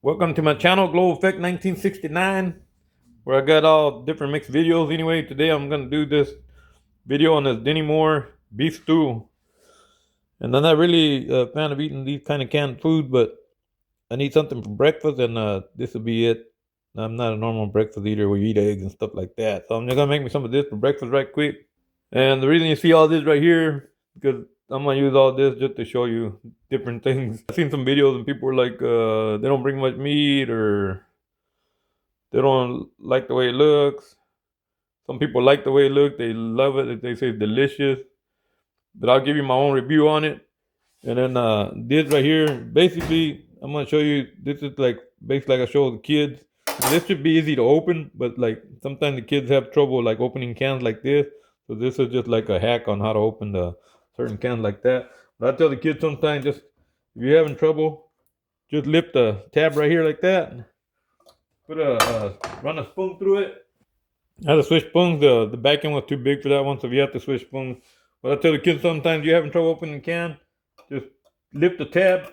Welcome to my channel, Glow Effect 1969, where I got all different mixed videos. Anyway, today I'm gonna do this video on this Dinty Moore Beef Stew. And I'm not really a fan of eating these kind of canned food, but I need something for breakfast, and this will be it. I'm not a normal breakfast eater where you eat eggs and stuff like that. So I'm just gonna make me some of this for breakfast right quick. And the reason you see all this right here, because I'm gonna use all this just to show you different things. I've seen some videos and people were like, they don't bring much meat, or they don't like the way it looks. Some people like the way it looks. They love it. They say it's delicious. But I'll give you my own review on it. And then this right here, basically, I'm gonna show you. This is like basically like I show the kids. This should be easy to open, but like sometimes the kids have trouble like opening cans like this. So this is just like a hack on how to open the certain cans like that. But I tell the kids sometimes, just if you're having trouble, just lift the tab right here like that. Put run a spoon through it. I had to switch spoons. The back end was too big for that one, so you have to switch spoons. But I tell the kids sometimes you're having trouble opening the can, just lift the tab,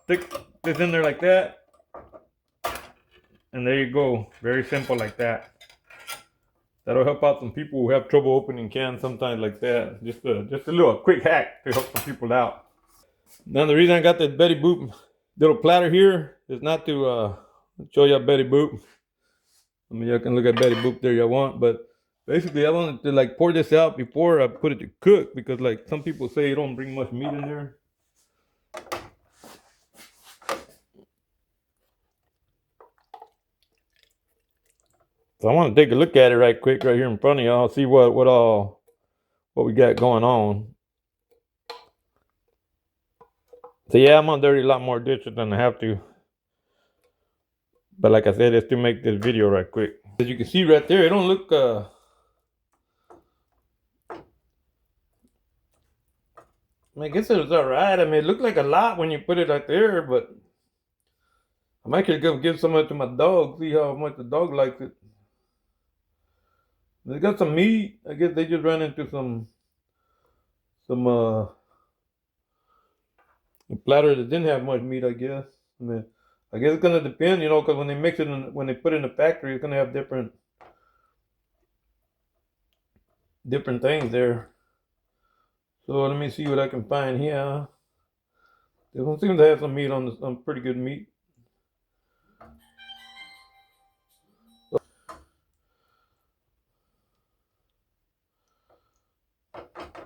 stick this in there like that, and there you go. Very simple like that. That'll help out some people who have trouble opening cans sometimes like that. Just a little quick hack to help some people out. Now the reason I got this Betty Boop little platter here is not to show y'all Betty Boop. I mean, y'all can look at Betty Boop there y'all want, but basically I wanted to like pour this out before I put it to cook, because like some people say you don't bring much meat in there. So I want to take a look at it right quick right here in front of y'all, see what we got going on. So yeah, I'm gonna dirty a lot more dishes than I have to. But like I said, it's to make this video right quick. As you can see right there, it don't look I guess it was alright. I mean, it looked like a lot when you put it right there, but I'm actually gonna give some of it to my dog, see how much the dog likes it. They got some meat. I guess they just ran into some platter that didn't have much meat, I guess. I mean, I guess it's gonna depend, because when they mix it when they put it in the factory, it's gonna have different things there. So let me see what I can find here. This one seems to have some meat on some pretty good meat.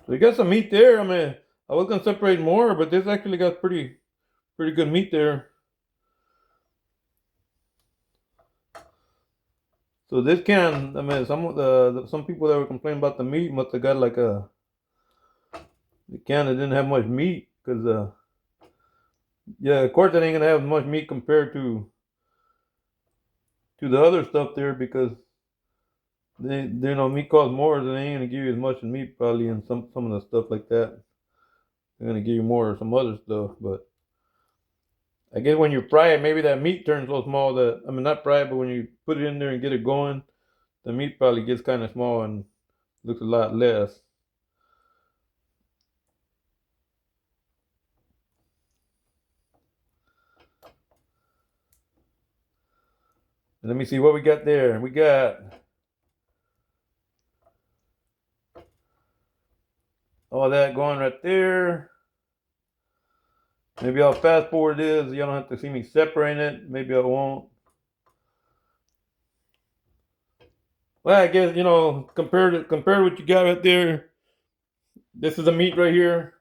So you got some meat there. I mean, I was gonna separate more, but this actually got pretty good meat there. So this can, I mean, some people that were complaining about the meat must have got like the can that didn't have much meat, because yeah, of course it ain't gonna have much meat compared to the other stuff there, because they meat costs more, so they ain't gonna give you as much meat probably, and some of the stuff like that. They're gonna give you more of some other stuff, but I guess when you fry it, maybe that meat turns so small that, I mean, not fry it, but when you put it in there and get it going, the meat probably gets kind of small and looks a lot less. And let me see what we got there. We got all that going right there. Maybe I'll fast forward this. You don't have to see me separating it. Maybe I won't. Well, I guess, compared to what you got right there, this is the meat right here.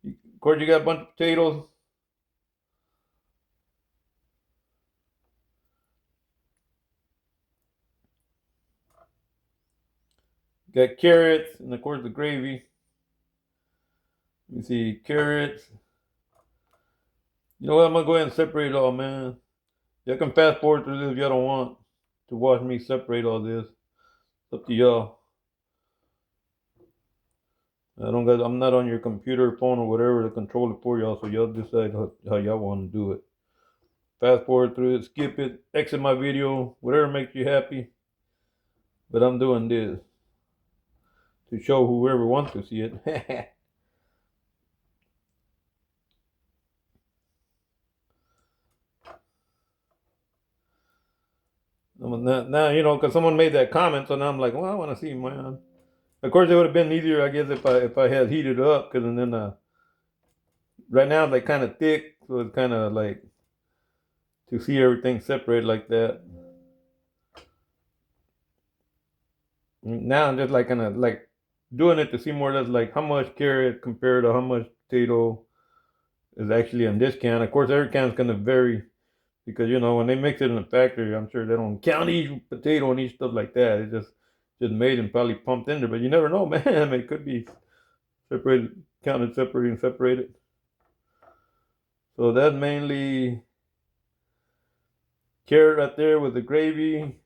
Of course, you got a bunch of potatoes. Got carrots, and of course the gravy. You see carrots. You know what? I'm gonna go ahead and separate it all, man. Y'all can fast forward through this if y'all don't want to watch me separate all this. It's up to y'all. I'm not on your computer, phone, or whatever to control it for y'all, so y'all decide how y'all want to do it. Fast forward through it, skip it, exit my video, whatever makes you happy. But I'm doing this to show whoever wants to see it. Now, you know, because someone made that comment, so now I'm like, well, I want to see mine. Of course, it would have been easier, I guess, if I had heated up, because then right now it's like kind of thick, so it's kind of like to see everything separate like that. Now I'm just like kind of like doing it to see more or less like how much carrot compared to how much potato is actually in this can. Of course, every can is gonna vary because you know when they mix it in the factory, I'm sure they don't count each potato and each stuff like that. It's just made and probably pumped in there. But you never know, man. I mean, it could be separated, counted, separated, and separated. So that's mainly carrot right there with the gravy.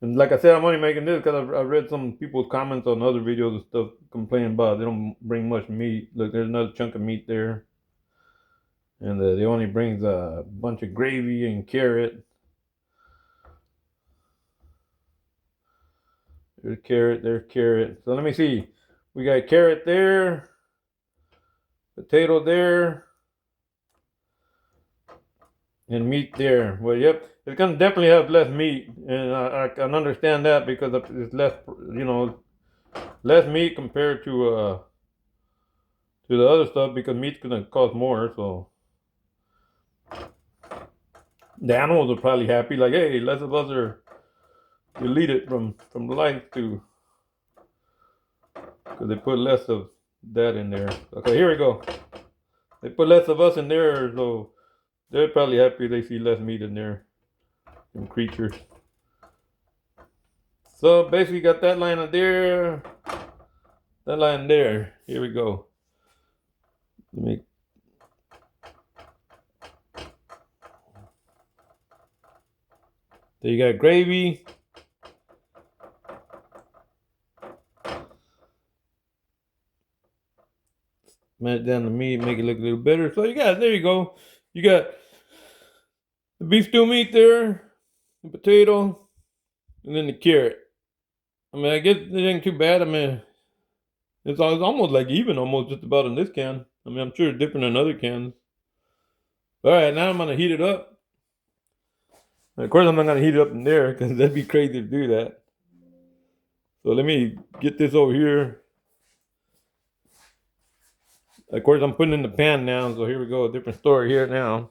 And like I said, I'm only making this because I read some people's comments on other videos and stuff complaining about they don't bring much meat. Look, there's another chunk of meat there. And they only brings a bunch of gravy and carrot. There's carrot, there's carrot. So let me see. We got carrot there, potato there, and meat there. Well, yep, it's gonna definitely have less meat, and I can understand that because it's less, you know, less meat compared to the other stuff because meat's gonna cost more. So the animals are probably happy, like, hey, less of us are deleted from life too, because they put less of that in there. Okay, here we go. They put less of us in there, so they're probably happy they see less meat in there. Them creatures. So basically got that line up there, that line there. Here we go. Let me. So you got gravy. Match down the meat, make it look a little better. So you got, there you go. You got the beef stew meat there, the potato, and then the carrot. I mean, I guess it ain't too bad. I mean, it's almost like even, almost just about in this can. I mean, I'm sure it's different in other cans. All right, now I'm gonna heat it up. Of course, I'm not gonna heat it up in there because that'd be crazy to do that. So let me get this over here. Of course, I'm putting in the pan now. So here we go, a different story here now.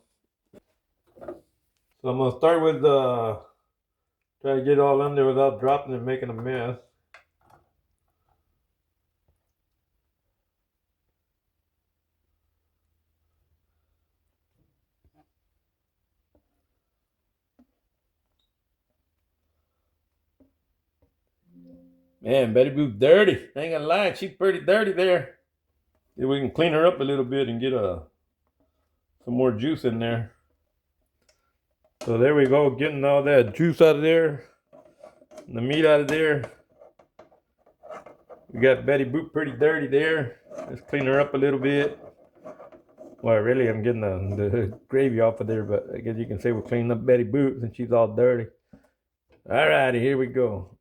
So I'm gonna start with try to get it all in there without dropping and making a mess. Man, Betty Boop's dirty. I ain't gonna lie, she's pretty dirty there. If we can clean her up a little bit and get some more juice in there. So there we go, getting all that juice out of there, and the meat out of there. We got Betty Boop pretty dirty there. Let's clean her up a little bit. Well, really, I'm getting the gravy off of there, but I guess you can say we're cleaning up Betty Boop since she's all dirty. All righty, here we go.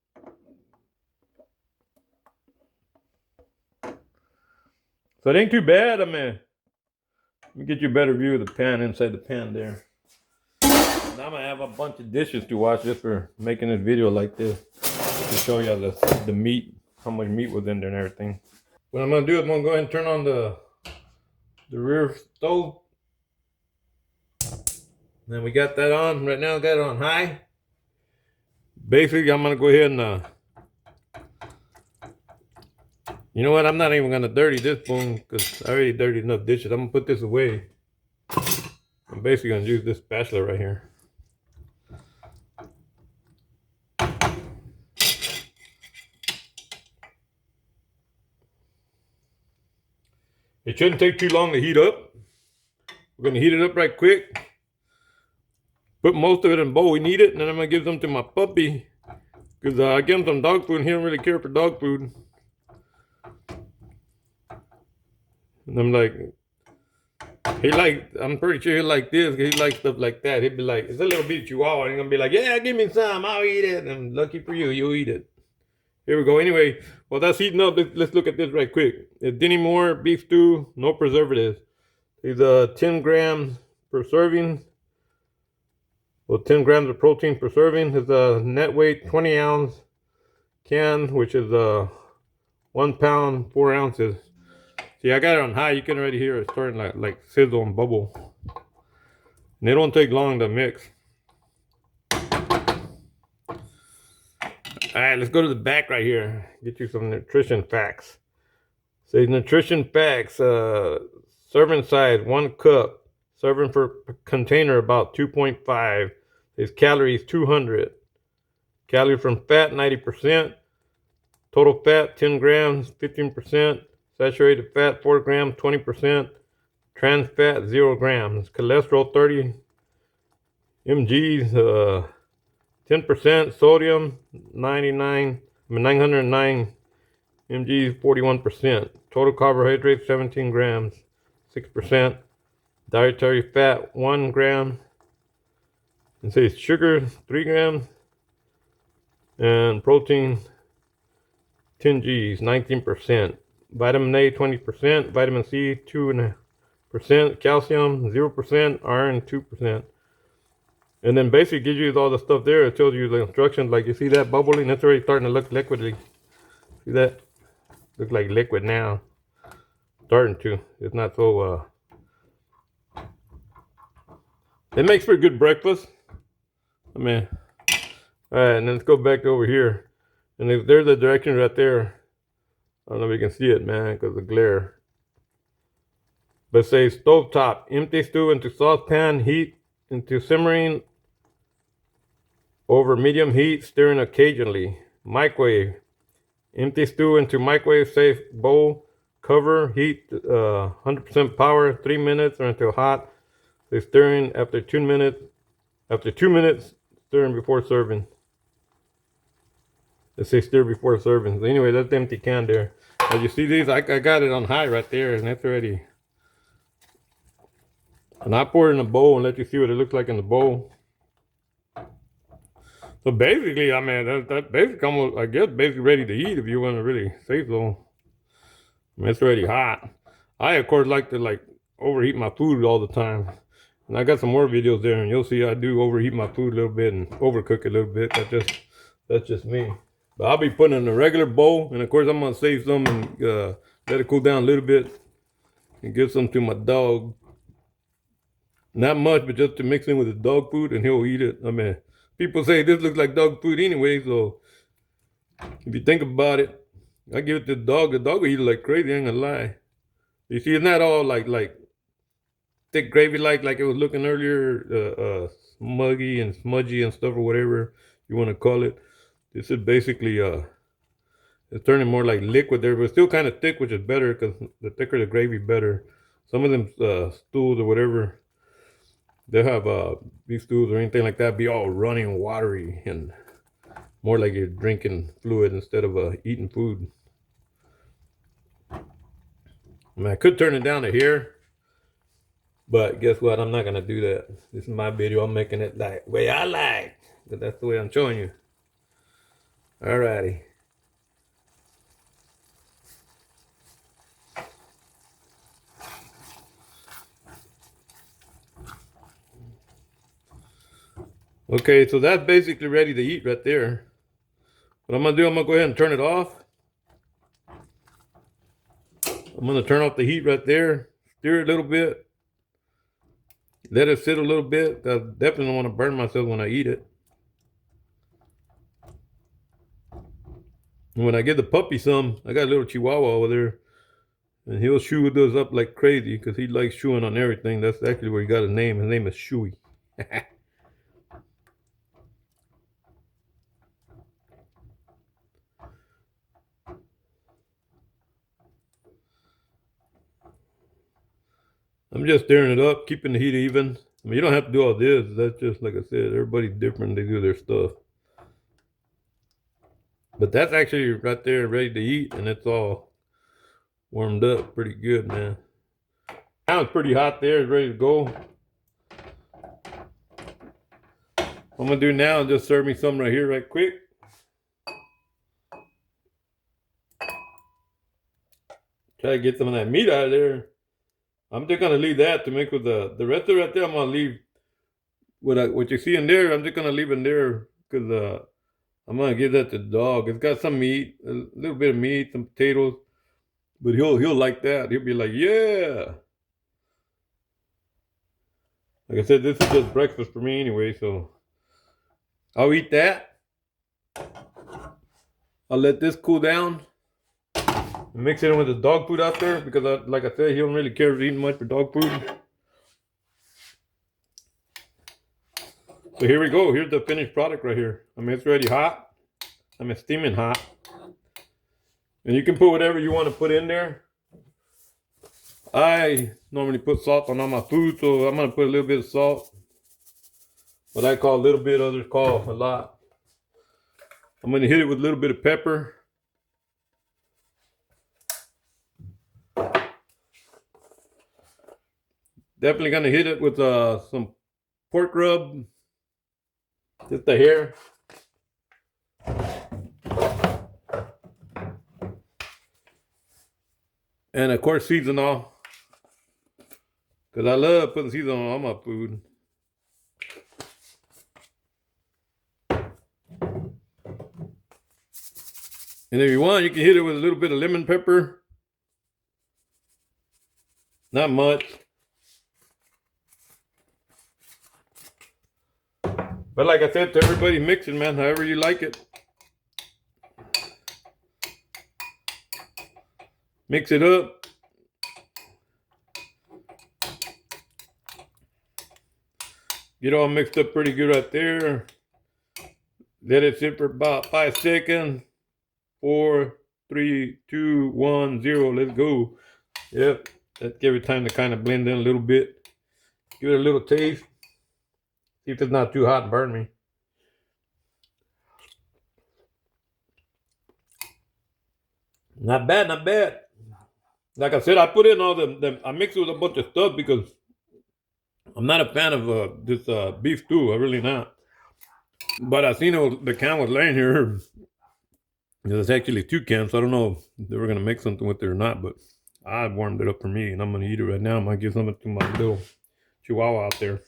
So it ain't too bad. I mean, let me get you a better view of the pan inside the pan there. Now I'm gonna have a bunch of dishes to wash just for making this video like this to show you the meat, how much meat was in there and everything. What I'm gonna do is I'm gonna go ahead and turn on the rear stove. Then we got that on. Right now I got it on high. Basically, I'm gonna go ahead and you know what? I'm not even gonna dirty this spoon because I already dirtied enough dishes. I'm gonna put this away. I'm basically gonna use this spatula right here. It shouldn't take too long to heat up. We're gonna heat it up right quick. Put most of it in a bowl we need it, and then I'm gonna give some to my puppy because I give him some dog food and he don't really care for dog food. And I'm like, I'm pretty sure he like this. He likes stuff like that. He'd be like, it's a little bit chihuahua. And he's gonna be like, yeah, give me some. I'll eat it. And lucky for you, you'll eat it. Here we go. Anyway, while that's heating up, let's look at this right quick. It's Dinty Moore Beef Stew, no preservatives. It's 10 grams per serving. Well, 10 grams of protein per serving. Is a net weight 20-ounce can, which is 1 pound 4 ounces. See, I got it on high. You can already hear it starting like sizzle and bubble. And it don't take long to mix. All right, let's go to the back right here. Get you some nutrition facts. Say nutrition facts. Serving size 1 cup. Serving for container about 2.5. Says calories 200. Calories from fat 90%. Total fat 10 grams 15%. Saturated fat 4 grams 20%. Trans fat 0 grams. Cholesterol 30 mgs. 10% sodium 909 mgs 41%. Total carbohydrates 17 grams 6%. Dietary fat 1 gram. And says sugar 3 grams. And protein 10 G's 19%. Vitamin A 20%. Vitamin C 2.5%. Calcium 0%. Iron 2%. And then basically gives you all the stuff there. It tells you the instructions. Like you see that bubbling, that's already starting to look liquidy. See that? Looks like liquid now. Starting to. It's not so it makes for a good breakfast. I mean, alright, and then let's go back to over here. And there's the directions right there. I don't know if you can see it, man, because of the glare. But it says stovetop. Empty stew into saucepan. Heat into simmering over medium heat, stirring occasionally. Microwave. Empty stew into microwave safe bowl. Cover. Heat 100% power 3 minutes or until hot. They're stirring after 2 minutes. After 2 minutes, stirring before serving. They say stir before serving. So anyway, that's the empty can there. As you see these, I got it on high right there, and that's already. And I pour it in a bowl and let you see what it looks like in the bowl. So basically, I mean, that basically almost, I guess, basically ready to eat if you want to really say so. I mean, it's already hot. I, of course, like to overheat my food all the time. And I got some more videos there, and you'll see I do overheat my food a little bit and overcook it a little bit. That's just me. But I'll be putting it in a regular bowl, and of course I'm gonna save some and let it cool down a little bit and give some to my dog. Not much, but just to mix in with the dog food, and he'll eat it. I mean, people say this looks like dog food anyway, so if you think about it, I give it to the dog. The dog will eat it like crazy. I ain't gonna lie. You see, it's not all like thick gravy like it was looking earlier, smuggy and smudgy and stuff or whatever you want to call it. This is basically it's turning more like liquid there, but still kind of thick, which is better because the thicker the gravy, better. Some of them stools or whatever, they'll have beef stews or anything like that be all runny and watery and more like you're drinking fluid instead of eating food. I mean, I could turn it down to here, but guess what? I'm not gonna do that. This is my video. I'm making it like way I like, but that's the way I'm showing you. Alrighty. Okay, so that's basically ready to eat right there. What I'm gonna do, I'm gonna go ahead and turn it off. I'm gonna turn off the heat right there, stir it a little bit, let it sit a little bit. I definitely don't want to burn myself when I eat it. And when I give the puppy some, I got a little chihuahua over there, and he'll chew those up like crazy because he likes chewing on everything. That's actually where he got his name. His name is Chewy. I'm just stirring it up, keeping the heat even. I mean, you don't have to do all this. That's just, like I said, everybody's different. They do their stuff. But that's actually right there ready to eat, and it's all warmed up pretty good, man. Now it's pretty hot there. It's ready to go. What I'm going to do now is just serve me some right here right quick. Try to get some of that meat out of there. I'm just gonna leave that to make with the rest of it right there. I'm gonna leave what you see in there. I'm just gonna leave in there because I'm gonna give that to the dog. It's got some meat, a little bit of meat, some potatoes, but he'll like that. He'll be like, yeah. Like I said, this is just breakfast for me anyway, so I'll eat that. I'll let this cool down. Mix it in with the dog food out there because, like I said, he don't really care eating much for dog food. So here we go. Here's the finished product right here. I mean, it's already hot. I mean, steaming hot. And you can put whatever you want to put in there. I normally put salt on all my food, so I'm going to put a little bit of salt. What I call a little bit, others call a lot. I'm going to hit it with a little bit of pepper. Definitely going to hit it with some pork rub. Just the hair. And of course, seasonal. Because I love putting seasoning on all my food. And if you want, you can hit it with a little bit of lemon pepper. Not much. But like I said to everybody, mix it, man, however you like it. Mix it up. Get all mixed up pretty good right there. Let it sit for about 5 seconds. 4, 3, 2, 1, 0. Let's go. Yep. Let's give it time to kind of blend in a little bit. Give it a little taste. See if it's not too hot and burn me. Not bad, not bad. Like I said, I put in all I mixed it with a bunch of stuff because I'm not a fan of this beef stew. I'm really not. But I seen the can was laying here. There's actually 2 cans, so I don't know if they were gonna make something with it or not. But I warmed it up for me, and I'm gonna eat it right now. I'm gonna give something to my little chihuahua out there.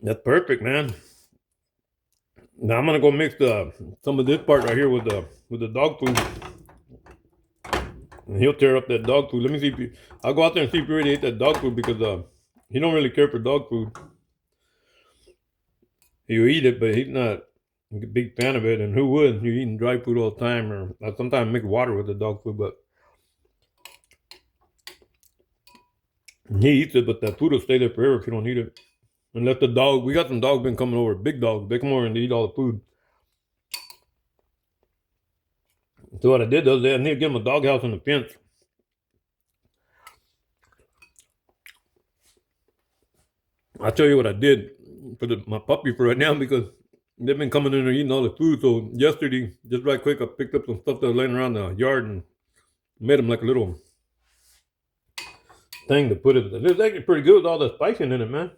That's perfect, man. Now I'm gonna go mix some of this part right here with the dog food. And he'll tear up that dog food. Let me see if I'll go out there and see if he already ate that dog food because he don't really care for dog food. He'll eat it, but he's not a big fan of it. And who would? You're eating dry food all the time, or I sometimes mix water with the dog food, but he eats it, but that food will stay there forever if you don't eat it. Unless the dog, we got some dogs been coming over, big dogs, they come over and they eat all the food. So what I did was I need to give them a doghouse in the fence. I'll tell you what I did for my puppy for right now because they've been coming in there eating all the food. So yesterday, just right quick, I picked up some stuff that was laying around the yard and made them like a little thing to put it. It was actually pretty good with all the spicing in it, man.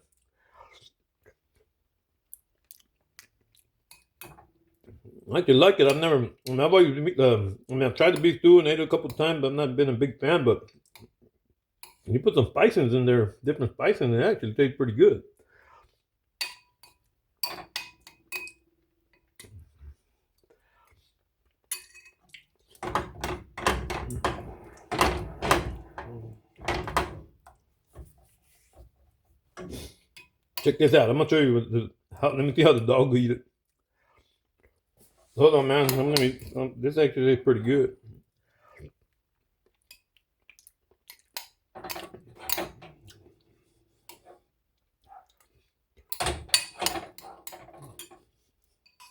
I actually like it. I've always, I've tried the beef stew and ate it a couple times, but I've not been a big fan. But you put some spicings in there, different spicing, and it actually tastes pretty good. Check this out. I'm gonna show you let me see how the dog will eat it. Hold on, man. This actually is pretty good.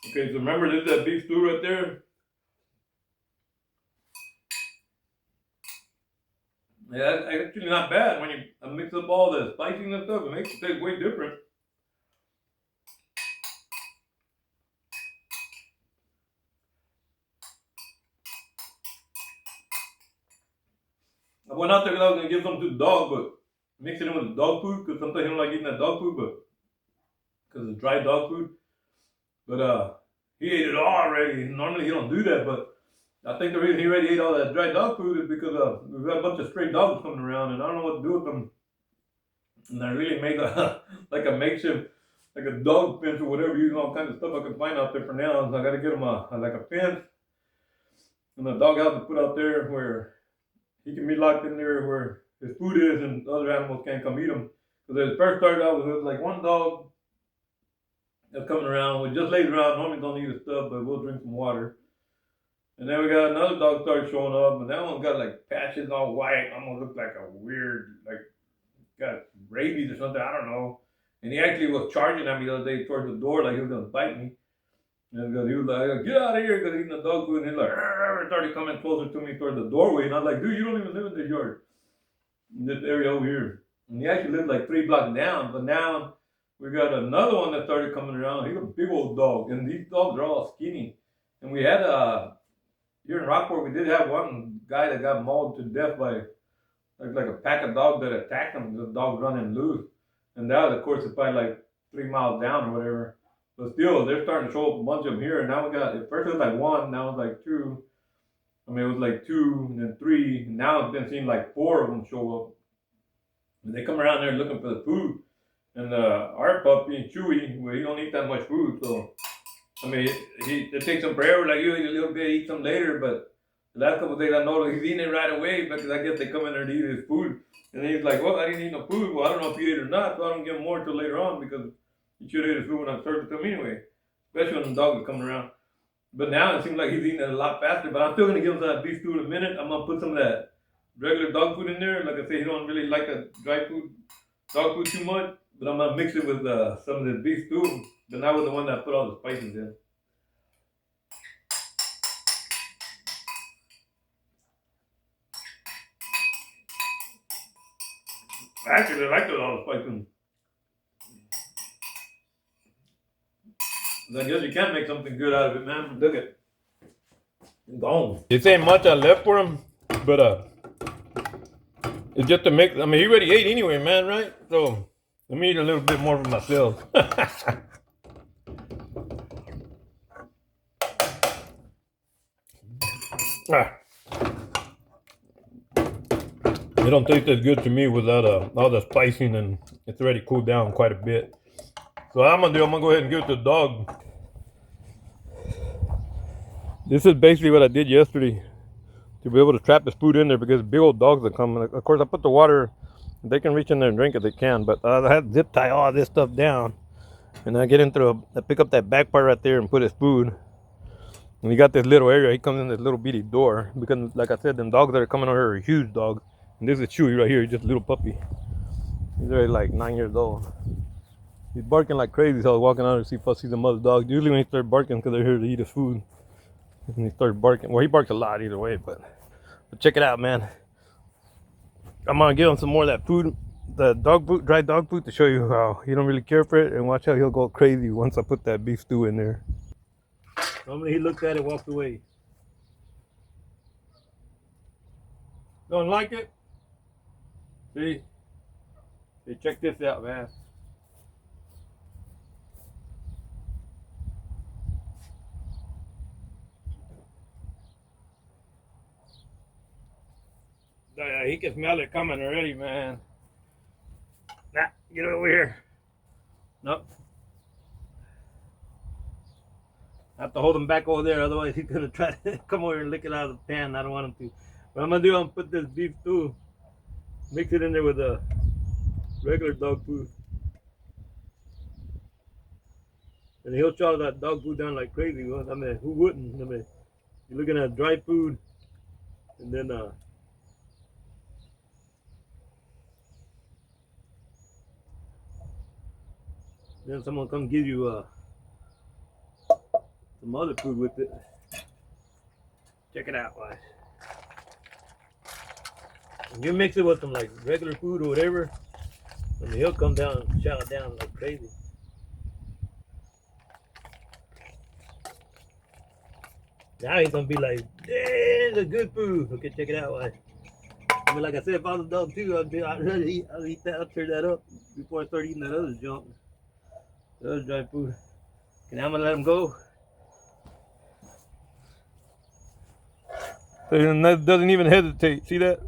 Okay, so remember this is that beef stew right there. Yeah, that's actually not bad. When you mix up all the spicing and stuff, it makes it taste way different. I went out there because I was gonna give something to the dog, but mix it in with the dog food because sometimes he don't like eating that dog food, but because it's dry dog food. But he ate it all already. Normally he don't do that, but I think the reason he already ate all that dry dog food is because we've got a bunch of stray dogs coming around, and I don't know what to do with them. And I really made a like a makeshift, like a dog fence or whatever, using all kinds of stuff I could find out there for now. So I got to get him like a fence and a dog house to put out there where he can be locked in there where his food is, and other animals can't come eat him. Because it first started out with like one dog that's coming around. We just lays around. Normally don't eat his stuff, but we'll drink some water. And then we got another dog started showing up, and that one got like patches all white, almost looked like a weird, like got rabies or something. I don't know. And he actually was charging at me the other day towards the door, like he was gonna bite me. And he was like, "Get out of here!" Because he's eating the dog food, and he's like, started coming closer to me towards the doorway, and I was like, "Dude, you don't even live in this yard, in this area over here." And he actually lived like 3 blocks down, but now we got another one that started coming around. He's a big old dog, and these dogs are all skinny. And we had here in Rockport, we did have one guy that got mauled to death by like a pack of dogs that attacked him. The dog running loose, and that, of course, is probably like 3 miles down or whatever. But still, they're starting to show up a bunch of them here. And now we got, at first it was like 1, now it's like 2. I mean, it was like 2 and then 3. And now it's been seeing like 4 of them show up. And they come around there looking for the food. And our puppy, Chewy, well, he don't eat that much food. So, I mean, it takes him forever. Like, you eat a little bit, eat some later. But the last couple of days, I noticed he's eating it right away because I guess they come in there to eat his food. And then he's like, well, I didn't eat no food. Well, I don't know if he ate it or not, so I don't give him more until later on because he should have ate his food when I served it to him anyway, especially when the dog was coming around. But now it seems like he's eating it a lot faster. But I'm still going to give him some of that beef stew in a minute. I'm going to put some of that regular dog food in there. Like I say, he don't really like that dry food, dog food too much. But I'm going to mix it with some of this beef stew. But not with the one that I put all the spices in. Actually, I like all the spices. I guess you can make something good out of it, man. Look at it. It's gone. It ain't much I left for him, but it's just a mix. I mean, he already ate anyway, man, right? So let me eat a little bit more for myself. It don't taste as good to me without all the spicing, and it's already cooled down quite a bit. So what I'm gonna go ahead and give it to the dog. This is basically what I did yesterday to be able to trap this food in there because big old dogs are coming. Of course, I put the water, they can reach in there and drink it, they can, but I had to zip tie all this stuff down. And I get into I pick up that back part right there and put his food. And he got this little area, he comes in this little bitty door because, like I said, them dogs that are coming over here are huge dogs. And this is Chewy right here, he's just a little puppy. He's already like 9 years old. He's barking like crazy, so I was walking out to see if I see some other dogs. Usually when he starts barking because they're here to eat his food. And he starts barking. Well, he barks a lot either way, but check it out, man. I'm gonna give him some more of that food, the dog food, dry dog food, to show you how he don't really care for it, and watch how he'll go crazy once I put that beef stew in there. Normally he looked at it, walked away. Don't like it? See? Hey, check this out, man. He can smell it coming already, man. Nah, get over here. Nope. I have to hold him back over there, otherwise he's gonna try to come over and lick it out of the pan. I don't want him to. What I'm gonna do, I'm gonna put this beef stew, mix it in there with the regular dog food. And he'll chow that dog food down like crazy. I mean, who wouldn't? I mean, you're looking at dry food, and then someone come give you some other food with it. Check it out, guys. If you mix it with some like regular food or whatever, I mean, he'll come down and chow it down like crazy. Now he's gonna be like, "Damn, the good food." Okay, check it out, guys. I mean, like I said, if I was a dog too, I'll eat that. I'll tear that up before I start eating that other junk, the other dry food. Okay, now I'm gonna let him go. And that doesn't even hesitate. See that?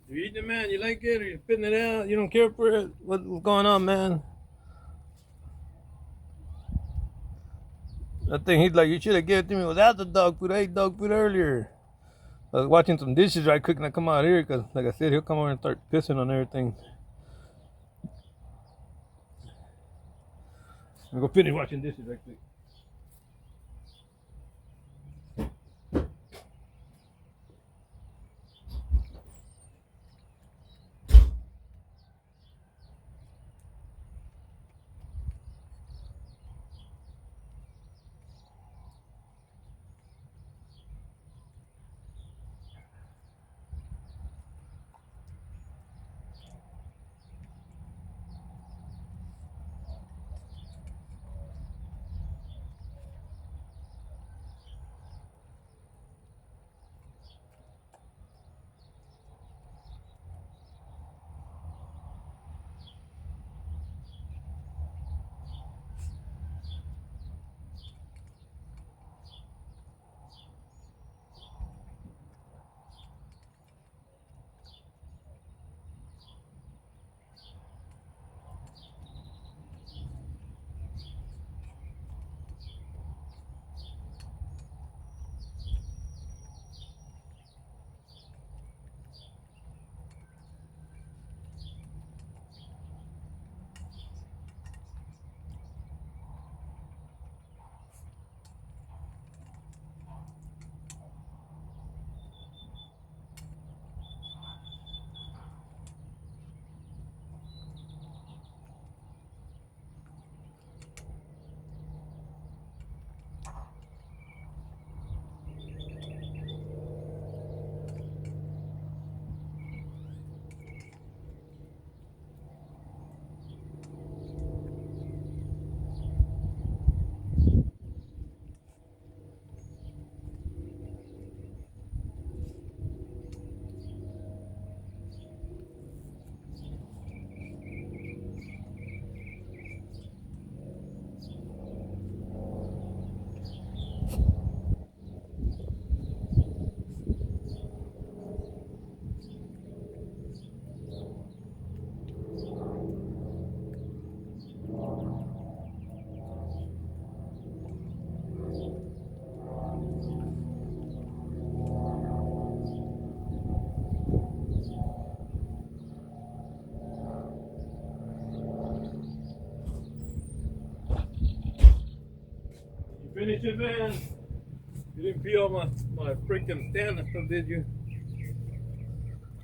You eating it, man? You like it, or you spitting it out? You don't care for it? What's going on, man? I think he's like, you should have given it to me without the dog food. I ate dog food earlier. I was watching some dishes right quick and I come out here because, like I said, he'll come over and start pissing on everything. I'm gonna go finish watching dishes right quick. finish it, man? You didn't pee on my freaking stand and stuff, did you?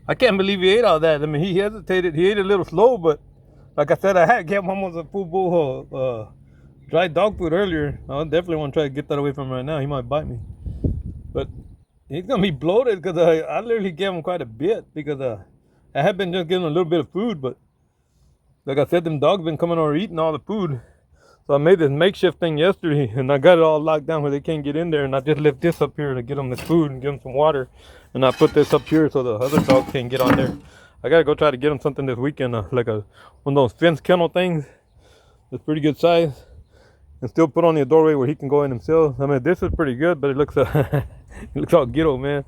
I can't believe he ate all that. I mean, he hesitated. He ate a little slow, but like I said, I had gave him almost a full bowl of dry dog food earlier. I definitely want to try to get that away from him right now. He might bite me. But he's going to be bloated because I literally gave him quite a bit because I had been just giving him a little bit of food. But like I said, them dogs been coming over eating all the food. So I made this makeshift thing yesterday, and I got it all locked down where they can't get in there. And I just left this up here to get them this food and give them some water. And I put this up here so the other dogs can't get on there. I gotta go try to get them something this weekend, like one of those fence kennel things. It's pretty good size, and still put on the doorway where he can go in himself. I mean, this is pretty good, but it looks it looks all ghetto, man.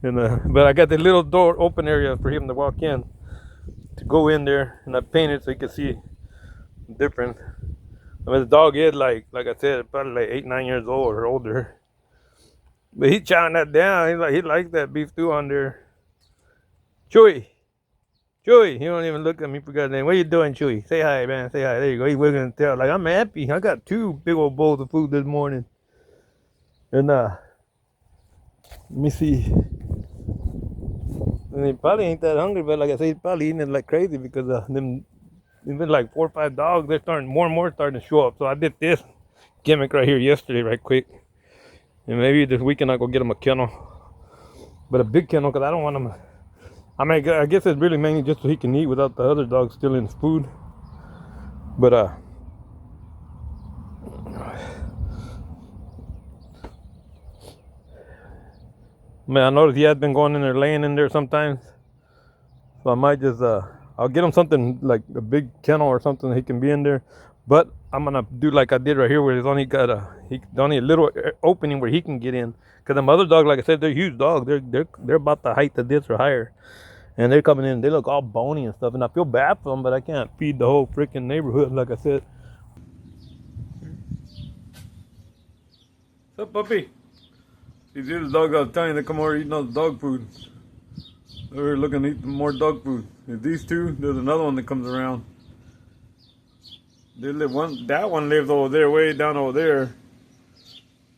And but I got the little door open area for him to walk in, to go in there, and I painted so he can see the difference. I mean, the dog is like I said, probably like 8, 9 years old or older. But he chowing that down. He likes that beef stew on there. Chewy, he don't even look at me for God's name. What you doing, Chewy? Say hi, man. Say hi. There you go. He's wiggling his tail. Like, I'm happy. I got 2 big old bowls of food this morning. And let me see. And he probably ain't that hungry, but like I said, he's probably eating it like crazy because them. There's been like 4 or 5 dogs. They're starting more and more starting to show up. So I did this gimmick right here yesterday, right quick. And maybe this weekend I'll go get him a kennel, but a big kennel because I don't want him. I mean, I guess it's really mainly just so he can eat without the other dogs stealing his food. But man, I noticed he has been going in there, laying in there sometimes. So I might just I'll get him something like a big kennel or something that he can be in there. But I'm gonna do like I did right here, where there's only got only a little opening where he can get in. Cause them other dogs, like I said, they're huge dogs. They're about the height of this or higher, and they're coming in. They look all bony and stuff, and I feel bad for them, but I can't feed the whole freaking neighborhood, like I said. What's up, puppy? These are the dogs I was telling you, they come over eating all the dog food. They're looking to eat more dog food. There's these 2. There's another one that comes around. They live that one lives over there, way down over there.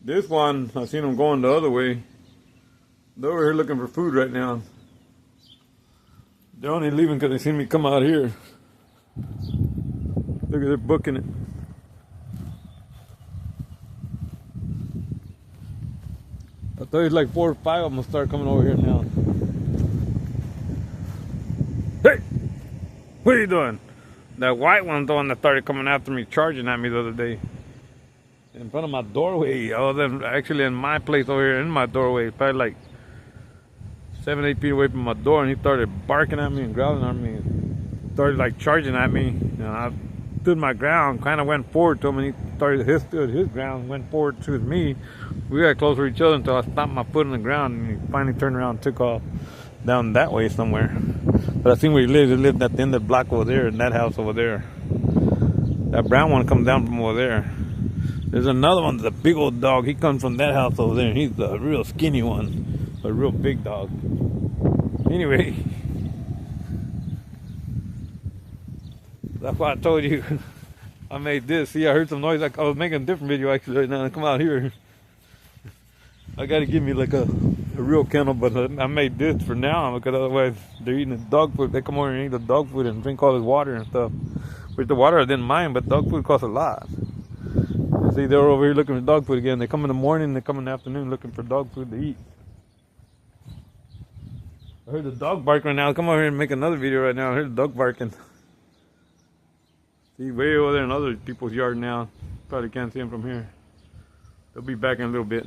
This one, I've seen them going the other way. They're over here looking for food right now. They're only leaving because they seen me come out here. Look at, they're booking it. I thought there's like 4 or 5 of them start coming over here now. Hey! What are you doing? That white one's the one that started coming after me, charging at me the other day. In front of my doorway. I was actually in my place over here, in my doorway. Probably like 7, 8 feet away from my door. And he started barking at me and growling at me. Started like charging at me. And I stood my ground, kind of went forward to him. And he started stood his ground, went forward to me. We got close to each other until I stomped my foot in the ground. And he finally turned around and took off down that way somewhere. But I seen where he lives. He lived at the end of the block over there, in that house over there. That brown one comes down from over there. There's another one, the big old dog. He comes from that house over there, and he's the real skinny one, a real big dog. Anyway, that's why I told you I made this. See, I heard some noise. I was making a different video actually right now. Come out here. I gotta give me like a real kennel, but I made this for now because otherwise they're eating the dog food. They come over and eat the dog food and drink all this water and stuff. Which the water I didn't mind, but dog food costs a lot. See, they're over here looking for dog food again. They come in the morning, they come in the afternoon looking for dog food to eat. I heard the dog bark right now. Come over here and make another video right now. I heard the dog barking. See, way over there in other people's yard now. Probably can't see him from here. They'll be back in a little bit.